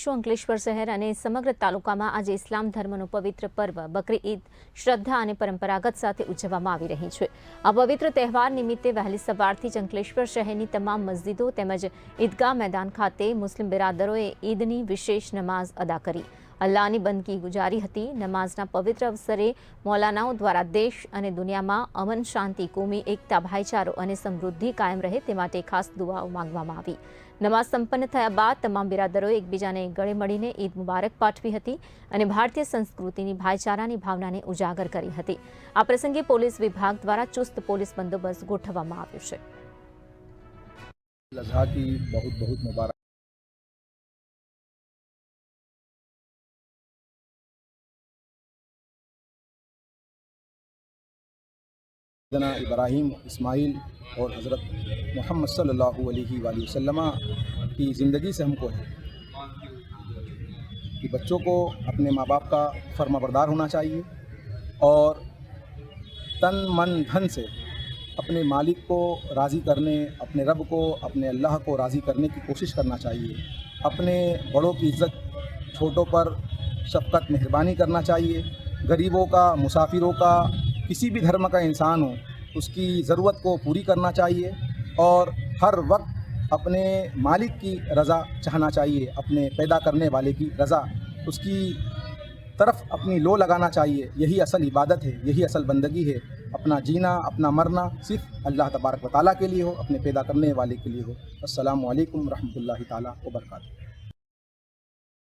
જણાવીશું અંકલેશ્વર શહેર અને સમગ્ર તાલુકામાં આજે ઇસ્લામ ધર્મનું પવિત્ર પર્વ બકરી ઈદ શ્રદ્ધા અને પરંપરાગત સાથે ઉજવવામાં આવી રહી છે। આ પવિત્ર તહેવાર નિમિત્તે વહેલી સવારથી જ અંકલેશ્વર શહેરની તમામ મસ્જિદો તેમજ ઈદગાહ મેદાન ખાતે મુસ્લિમ બિરાદરોએ ઈદની વિશેષ નમાઝ અદા કરી અલ્લાહની બંદગી ગુજારી હતી। નમાઝના પવિત્ર અવસરે મૌલાનાઓ દ્વારા દેશ અને દુનિયામાં અમન શાંતિ કોમી એકતા ભાઈચારો અને સમૃદ્ધિ કાયમ રહે તે માટે ખાસ દુઆઓ માંગવામાં આવી। નમાઝ સંપન્ન થયા બાદ તમામ બિરાદરોએ એકબીજાને ગળે મળીને ઈદ મુબારક પાઠવી હતી અને ભારતીય સંસ્કૃતિની ભાઈચારાની ભાવનાને ઉજાગર કરી હતી। આ પ્રસંગે પોલીસ વિભાગ દ્વારા ચુસ્ત પોલીસ બંદોબસ્ત ગોઠવવામાં આવ્યો છે। अज़हा की बहुत बहुत मुबारक। जना इब्राहीम इस्माइल और हज़रत मोहम्मद सल्लल्लाहु अलैहि वसल्लम की ज़िंदगी से हमको है कि बच्चों को अपने माँ बाप का फर्माबरदार होना चाहिए और तन मन धन से अपने मालिक को राज़ी करने, अपने रब को, अपने अल्लाह को राज़ी करने की कोशिश करना चाहिए। अपने बड़ों की इज़्ज़त, छोटों पर शफ़क़त मेहरबानी करना चाहिए। गरीबों का, मुसाफिरों का, किसी भी धर्म का इंसान हो उसकी ज़रूरत को पूरी करना चाहिए और हर वक्त अपने मालिक की रज़ा चाहना चाहिए, अपने पैदा करने वाले की रज़ा, उसकी तरफ अपनी लो लगाना चाहिए। यही असल इबादत है, यही असल बंदगी है। अपना जीना, अपना मरना सिर्फ अल्लाह तबारक व तआला के लिए हो, अपने पैदा करने वाले के लिए हो। अस्सलामु अलैकुम रहमतुल्लाहि ताला व बरकातहू।